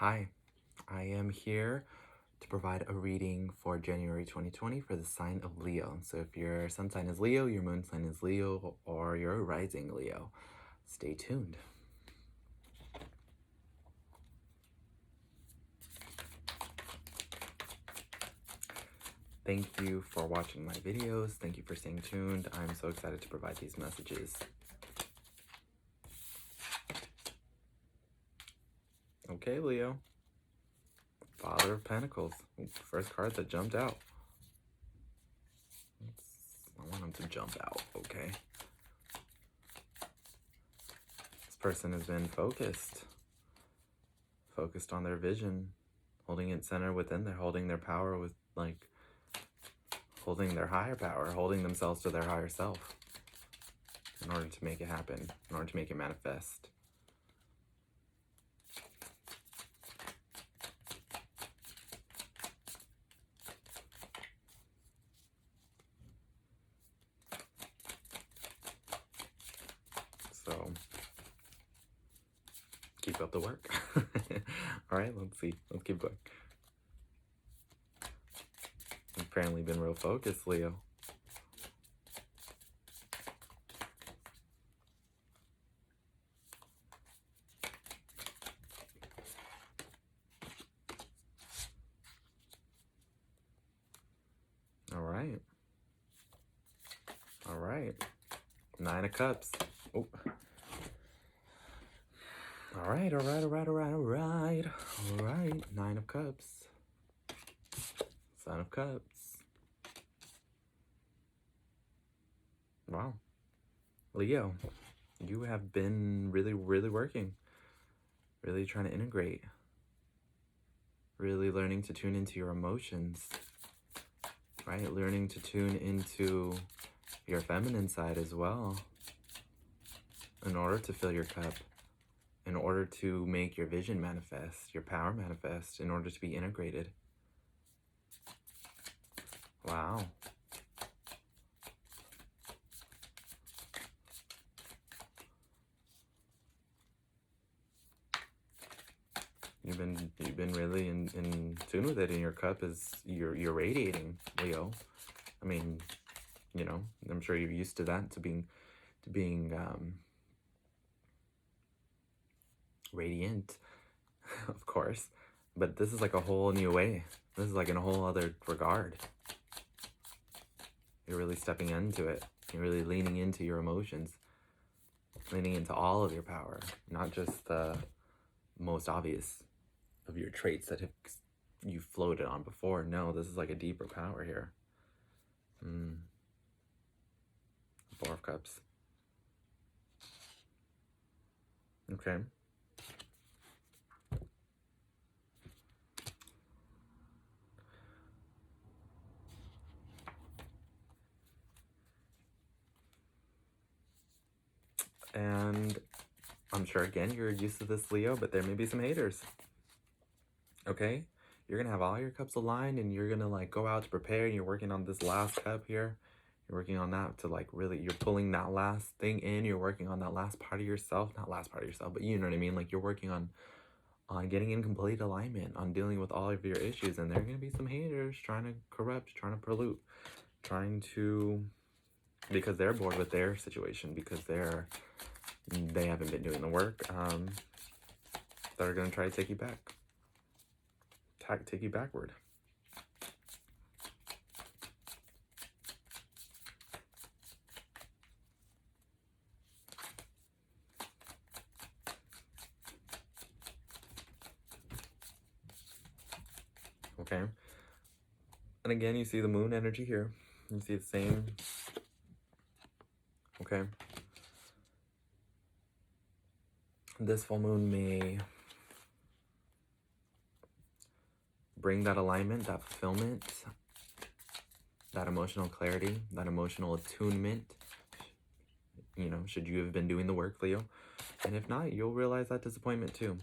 Hi, I am here to provide a reading for January 2020 for the sign of Leo. So if your sun sign is Leo, your moon sign is Leo, or your rising Leo, stay tuned. Thank you for watching my videos. Thank you for staying tuned. I'm so excited to provide these messages. Okay, Leo. Father of Pentacles. First card that jumped out. I want him to jump out, okay? This person has been focused on their vision, holding it center within there, holding their power with, like, holding their higher power, holding themselves to their higher self in order to make it happen, in order to make it manifest. So, keep up the work. All right, let's see. Let's keep going. You've apparently been real focused, Leo. All right. All right. 9 of Cups. Oh. All right, all right, all right, all right, all right. All right, 9 of Cups. Son of Cups. Wow. Leo, you have been really working. Really trying to integrate. Really learning to tune into your emotions. Right? Learning to tune into your feminine side as well. In order to fill your cup. In order to make your vision manifest, your power manifest, in order to be integrated. Wow. You've been really in tune with it, and your cup is you're radiating, Leo. I mean, you know, I'm sure you're used to that, to being radiant, of course. But this is like a whole new way. This is like in a whole other regard. You're really stepping into it. You're really leaning into your emotions, leaning into all of your power, not just the most obvious of your traits that have you floated on before. No, this is like a deeper power here. 4 of Cups. Okay. And I'm sure, again, you're used to this, Leo, but there may be some haters. Okay? You're going to have all your cups aligned, and you're going to, like, go out to prepare, and you're working on this last cup here. You're working on that to, like, really, you're pulling that last thing in. You're working on that last part of yourself. Not last part of yourself, but you know what I mean? Like, you're working on getting in complete alignment, on dealing with all of your issues. And there are going to be some haters trying to corrupt, trying to pollute, trying to, because they're bored with their situation, because they haven't been doing the work, that are going to try to take you back. Take you backward. Okay. And again, you see the moon energy here. You see the same. Okay. This full moon may bring that alignment, that fulfillment, that emotional clarity, that emotional attunement. You know, should you have been doing the work, Leo? And if not, you'll realize that disappointment too.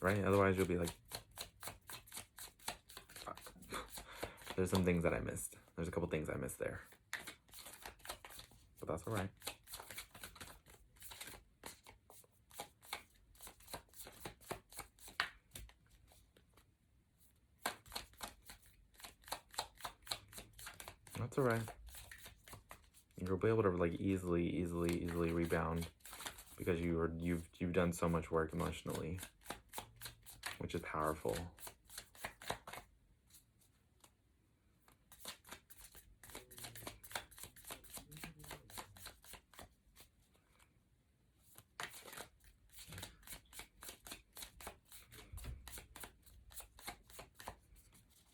Right? Otherwise, you'll be like, fuck. There's some things that I missed. There's a couple things I missed there. But that's all right. That's all right. You'll be able to like easily rebound because you've done so much work emotionally, which is powerful.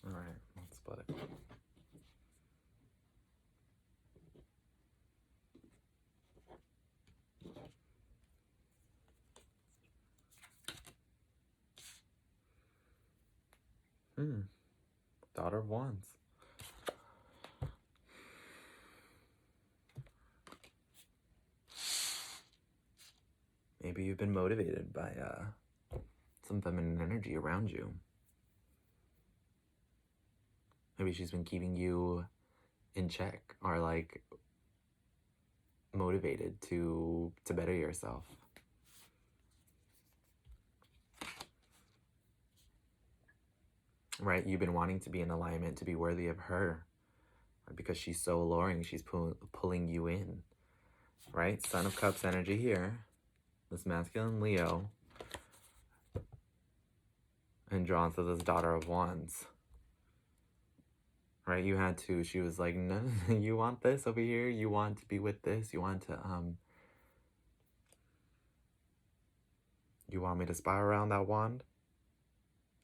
All right, let's split it. Daughter of Wands. Maybe you've been motivated by some feminine energy around you. Maybe she's been keeping you in check or like motivated to better yourself. Right? You've been wanting to be in alignment, to be worthy of her, right? Because she's so alluring, she's pulling you in, right? Son of Cups energy here, this masculine Leo, and drawn to this Daughter of Wands, right? You had to, she was like, no, you want this over here, you want to be with this, you want me to spy around that wand?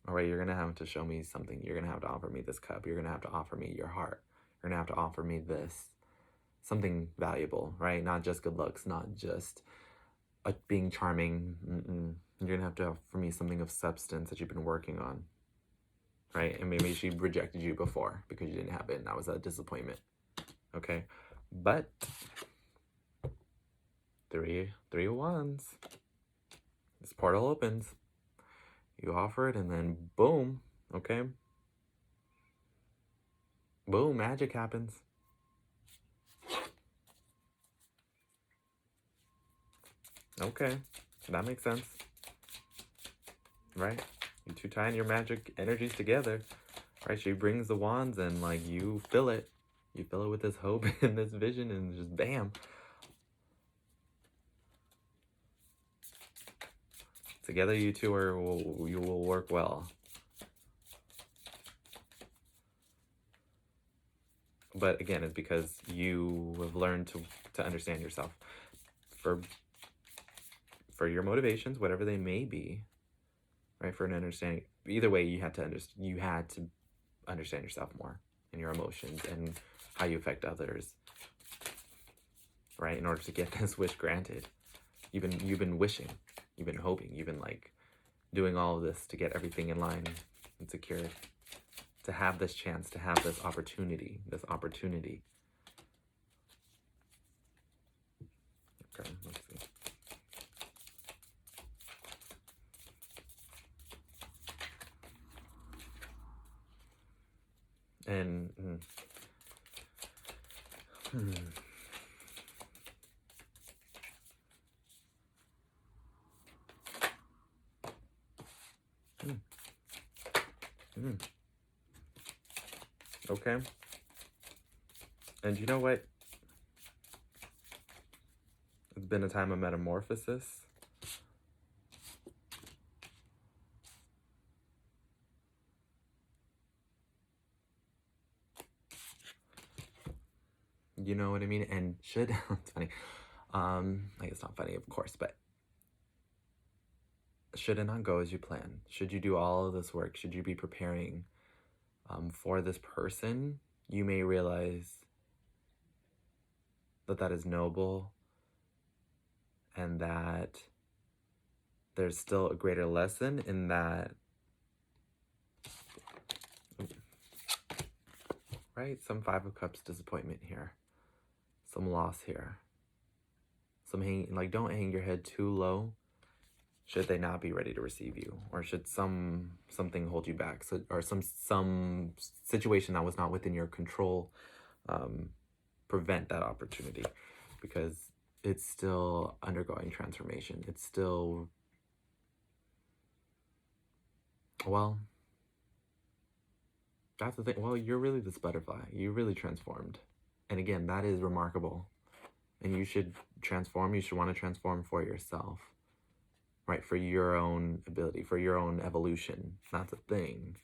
All right, you're going to have to show me something. You're going to have to offer me this cup. You're going to have to offer me your heart. You're going to have to offer me this. Something valuable, right? Not just good looks, not just being charming. You're going to have to offer me something of substance that you've been working on, right? And maybe she rejected you before because you didn't have it, and that was a disappointment, okay? But three of wands. This portal opens. You offer it, and then boom, okay? Boom, magic happens. Okay, that makes sense. Right? You two tying your magic energies together. Right? She brings the wands and like you fill it. You fill it with this hope and this vision and just bam. Together you two you will work well. But again, it's because you have learned to understand yourself. For your motivations, whatever they may be, right? For an understanding, either way, you had to understand yourself more and your emotions and how you affect others, right? In order to get this wish granted, you've been wishing, you've been hoping, you've been like doing all of this to get everything in line and secured, to have this chance, to have this opportunity. Okay, let's see. And okay. And you know what? It's been a time of metamorphosis. You know what I mean? And it's funny. Like it's not funny, of course, but should it not go as you plan? Should you do all of this work? Should you be preparing for this person? You may realize that is noble and that there's still a greater lesson in that, right? Some Five of Cups disappointment here. Some loss here. Don't hang your head too low should they not be ready to receive you, or should something hold you back, or some situation that was not within your control prevent that opportunity, because it's still undergoing transformation. It's still, well, That's the thing. Well, you're really this butterfly. You really transformed. And again, that is remarkable. And you should transform. You should want to transform for yourself, right? For your own ability, for your own evolution. That's a thing.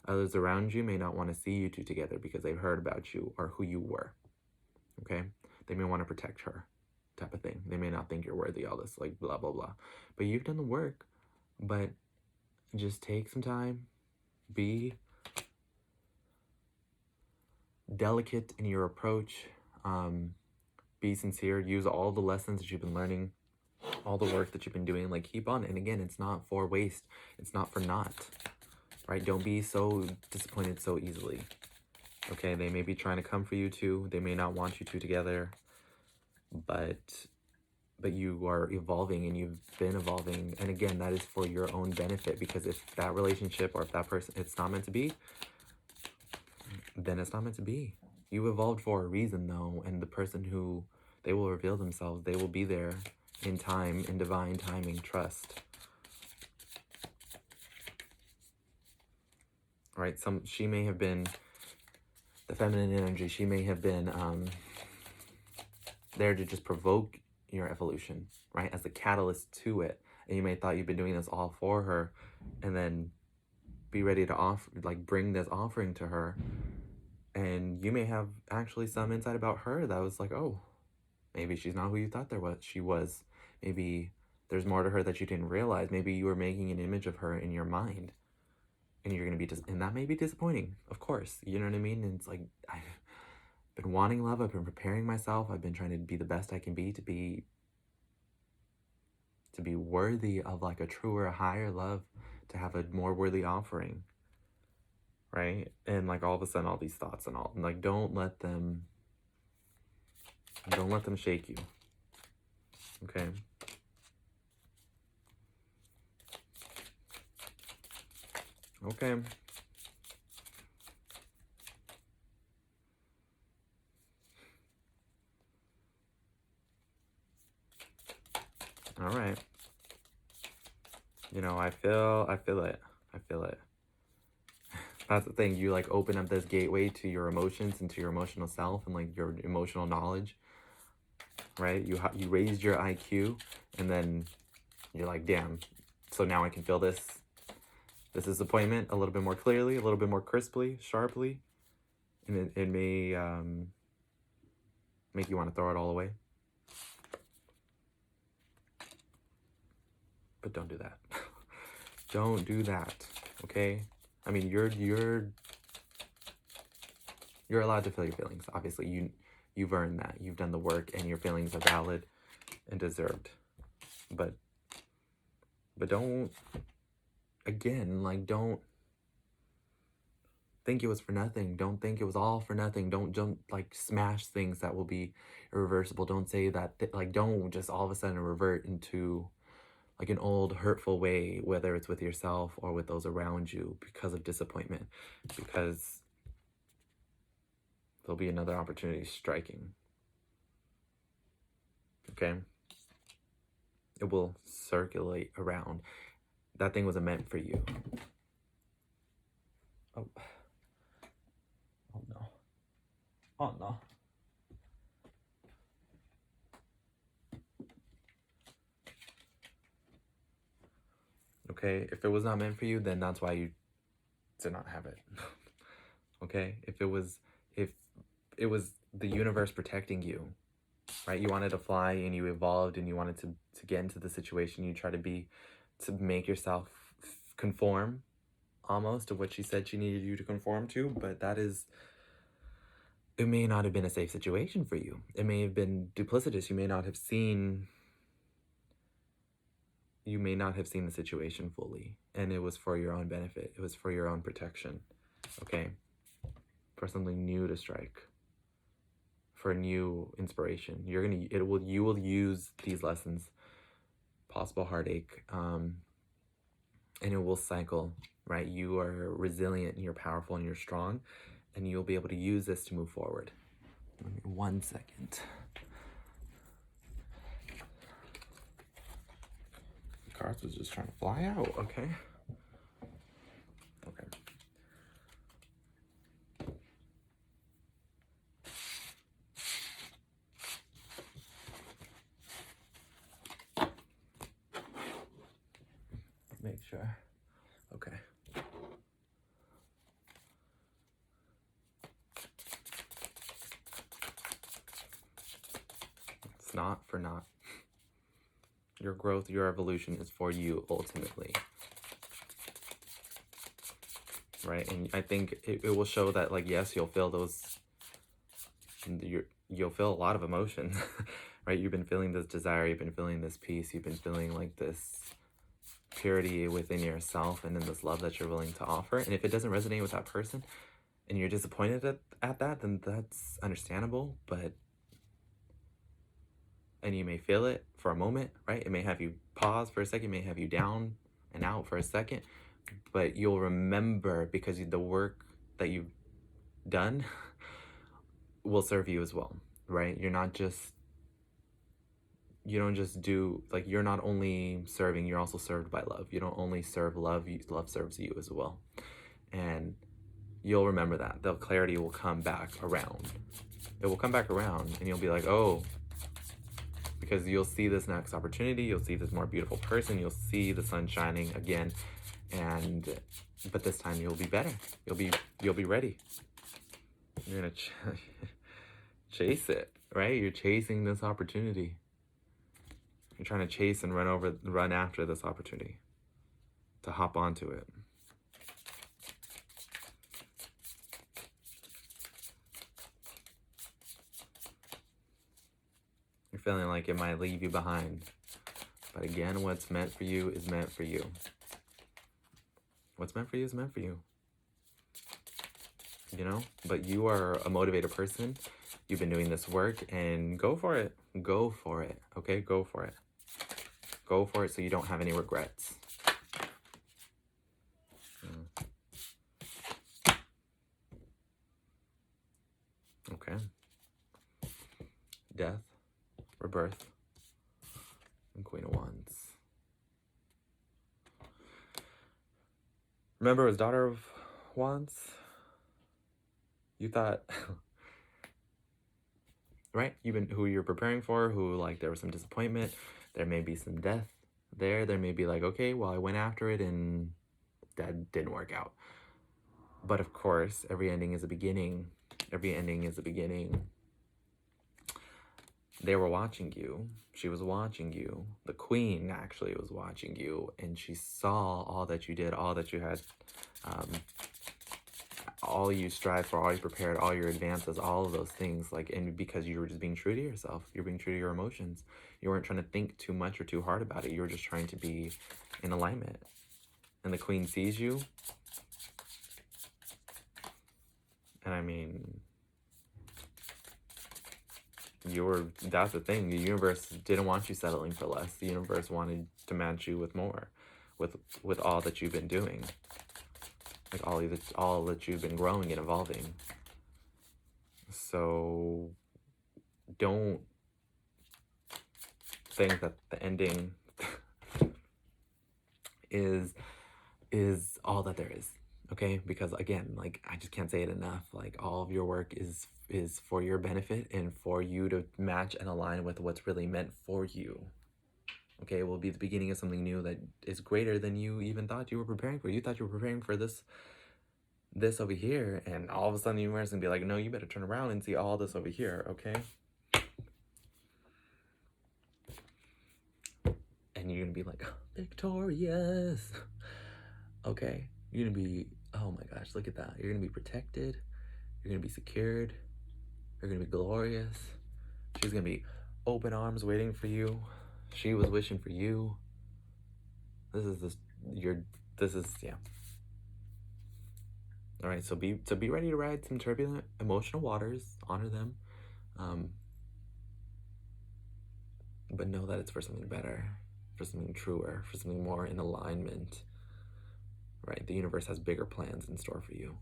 Others around you may not want to see you two together because they've heard about you or who you were, okay? They may want to protect her, type of thing. They may not think you're worthy, all this, like, blah, blah, blah. But you've done the work. But just take some time. Be delicate in your approach. Be sincere. Use all the lessons that you've been learning, all the work that you've been doing. Like, keep on. And again, it's not for waste. It's not for naught, right? Don't be so disappointed so easily. Okay, they may be trying to come for you too. They may not want you two together, but you are evolving, and you've been evolving. And again, that is for your own benefit, because if that relationship or if that person, it's not meant to be, then it's not meant to be. You evolved for a reason though, and the person who, they will reveal themselves. They will be there in time, in divine timing. Trust. Right? She may have been the feminine energy. She may have been there to just provoke your evolution, right? As a catalyst to it. And you may have thought you've been doing this all for her, and then be ready to offer, like, bring this offering to her. And you may have actually some insight about her that was like, oh, maybe she's not who you thought she was. Maybe there's more to her that you didn't realize. Maybe you were making an image of her in your mind, and you're going to be, and that may be disappointing, of course. You know what I mean? And it's like, I've been wanting love. I've been preparing myself. I've been trying to be the best I can be, to be worthy of like a truer, higher love, to have a more worthy offering, right? And like all of a sudden, all these thoughts and all, like, don't let them shake you. Okay. Okay. All right. You know, I feel it. I feel it. That's the thing. You like open up this gateway to your emotions and to your emotional self and like your emotional knowledge, right? You raised your IQ, and then you're like, damn. So now I can feel this disappointment a little bit more clearly, a little bit more crisply, sharply, and it may make you want to throw it all away. But don't do that. Don't do that, okay? I mean, you're allowed to feel your feelings. Obviously, you've earned that. You've done the work, and your feelings are valid and deserved. But don't, again, like, don't think it was for nothing. Don't think it was all for nothing. Don't like smash things that will be irreversible. Don't say that, like, don't just all of a sudden revert into like an old hurtful way, whether it's with yourself or with those around you, because of disappointment, because there'll be another opportunity striking. Okay? It will circulate around. That thing wasn't meant for you. Oh. Oh no. Oh no. Okay, if it was not meant for you, then that's why you did not have it. Okay, if it was the universe protecting you, right? You wanted to fly, and you evolved, and you wanted to get into the situation. You try to make yourself conform almost to what she said she needed you to conform to, but it may not have been a safe situation for you. It may have been duplicitous. You may not have seen the situation fully, and it was for your own benefit. It was for your own protection, okay? For something new to strike, for a new inspiration. You will use these lessons, possible heartache, and it will cycle, right? You are resilient, and you're powerful, and you're strong, and you'll be able to use this to move forward. Give me 1 second. Cards was just trying to fly out, okay? Okay. make sure. Okay. It's not for naught. Your growth, your evolution is for you ultimately. Right? And I think it will show that, like, yes, you'll feel those, you'll feel a lot of emotion, right? You've been feeling this desire, you've been feeling this peace, you've been feeling like this purity within yourself and then this love that you're willing to offer. And if it doesn't resonate with that person and you're disappointed at that, then that's understandable. And you may feel it for a moment, right? It may have you pause for a second, it may have you down and out for a second, but you'll remember, because the work that you've done will serve you as well, right? You don't just do, like, you're not only serving, you're also served by love. You don't only serve love, love serves you as well. And you'll remember that. The clarity will come back around. It will come back around and you'll be like, oh, because you'll see this next opportunity, you'll see this more beautiful person, you'll see the sun shining again, but this time you'll be better. You'll be ready. You're gonna chase it, right? You're chasing this opportunity. You're trying to chase and run after this opportunity, to hop onto it. You're feeling like it might leave you behind. But again, what's meant for you is meant for you. What's meant for you is meant for you. You know? But you are a motivated person. You've been doing this work, and go for it. Go for it. Okay? Go for it. Go for it so you don't have any regrets. Okay. Death, rebirth, and Queen of Wands. Remember, as Daughter of Wands, you thought, right? Who you're preparing for, who, like, there was some disappointment, there may be some death there may be like, okay, well, I went after it and that didn't work out. But of course, every ending is a beginning. Every ending is a beginning. They were watching you. She was watching you. The queen actually was watching you, and she saw all that you did, all that you had, all you strive for, all you prepared, all your advances, all of those things. Like, and because you were just being true to yourself, you're being true to your emotions. You weren't trying to think too much or too hard about it. You were just trying to be in alignment. And the queen sees you. And I mean, that's the thing. The universe didn't want you settling for less. The universe wanted to match you with more, with all that you've been doing. Like all that you've been growing and evolving. So don't think that the ending is all that there is. Okay? Because again, like, I just can't say it enough. Like, all of your work is for your benefit and for you to match and align with what's really meant for you. Okay, it will be the beginning of something new that is greater than you even thought you were preparing for. You thought you were preparing for this over here, and all of a sudden the universe is gonna be like, no, you better turn around and see all this over here, okay? And you're gonna be like, victorious. Okay? You're gonna be, oh my gosh, look at that. You're gonna be protected. You're gonna be secured. You're gonna be glorious. She's gonna be open arms waiting for you. She was wishing for you. Yeah. All right, so be ready to ride some turbulent emotional waters. Honor them. But know that it's for something better, for something truer, for something more in alignment. Right? The universe has bigger plans in store for you.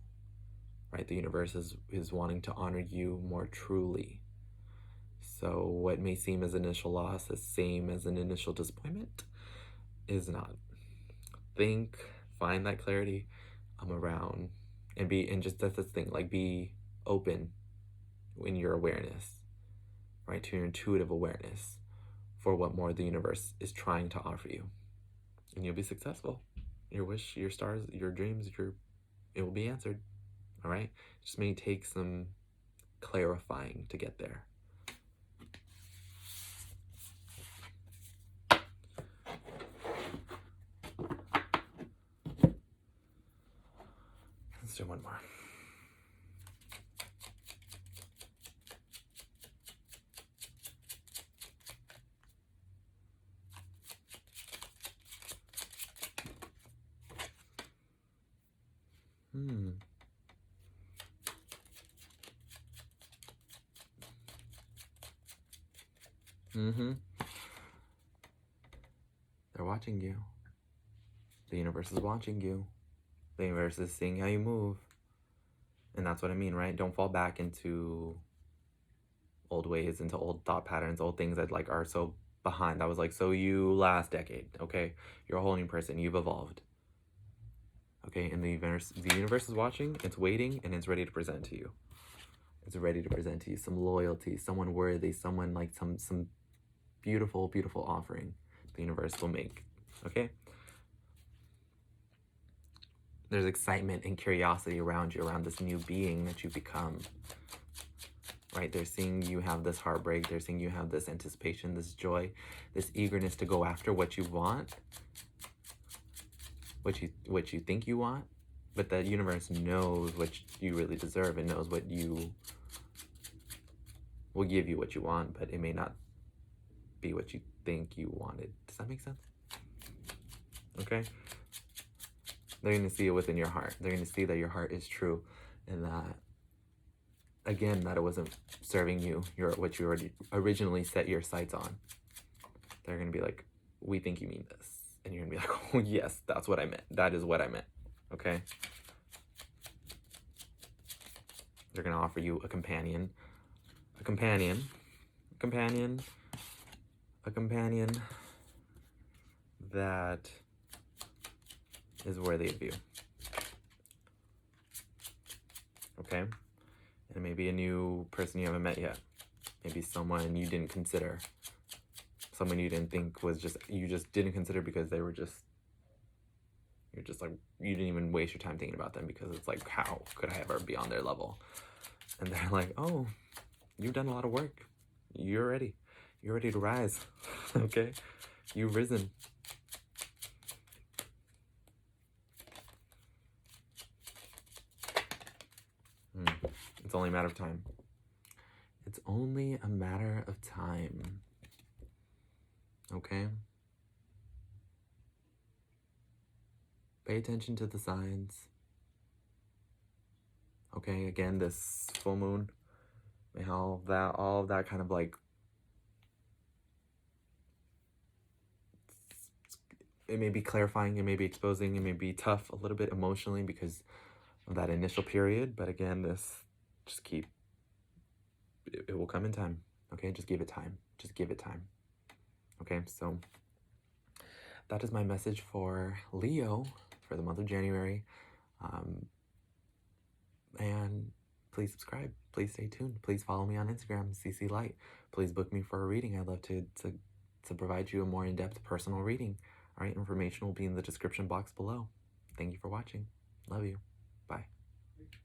Right? The universe is wanting to honor you more truly. So what may seem as initial loss, the same as an initial disappointment, is not. Find that clarity around, and just, that's the thing, like, be open in your awareness, right? To your intuitive awareness for what more the universe is trying to offer you. and you'll be successful. Your wish, your stars, your dreams, it will be answered. All right? Just may take some clarifying to get there. Let's do one more. They're watching you. The universe is watching you. The universe is seeing how you move. And that's what I mean, right? Don't fall back into old ways, into old thought patterns, old things that like are so behind. That was like, so you last decade, okay? You're a whole new person. You've evolved. Okay, and the universe is watching, it's waiting, and it's ready to present to you. It's ready to present to you some loyalty, someone worthy, someone like some beautiful, beautiful offering the universe will make. Okay? There's excitement and curiosity around you, around this new being that you become. Right? They're seeing you have this heartbreak. They're seeing you have this anticipation, this joy, this eagerness to go after what you want, what you think you want, but the universe knows what you really deserve and knows what you will give you what you want, but it may not be what you think you wanted. Does that make sense? Okay? They're going to see it within your heart. They're going to see that your heart is true and that, again, that it wasn't serving you, what you already originally set your sights on. They're going to be like, we think you mean this. And you're going to be like, oh, yes, that's what I meant. That is what I meant. Okay? They're going to offer you a companion that is worthy of you. Okay? And maybe a new person you haven't met yet. Maybe someone you didn't consider. Someone you didn't think you just didn't consider because you're just like, you didn't even waste your time thinking about them because it's like, how could I ever be on their level? And they're like, oh, you've done a lot of work. You're ready. You're ready to rise. Okay? You've risen. It's only a matter of time. It's only a matter of time. Okay? Pay attention to the signs. Okay, again, this full moon, all of that kind of like, it may be clarifying, it may be exposing, it may be tough a little bit emotionally because of that initial period, but again, it will come in time. Okay, just give it time. Just give it time. Okay, so that is my message for Leo for the month of January. And please subscribe. Please stay tuned. Please follow me on Instagram, CC Light. Please book me for a reading. I'd love to provide you a more in-depth personal reading. All right, information will be in the description box below. Thank you for watching. Love you.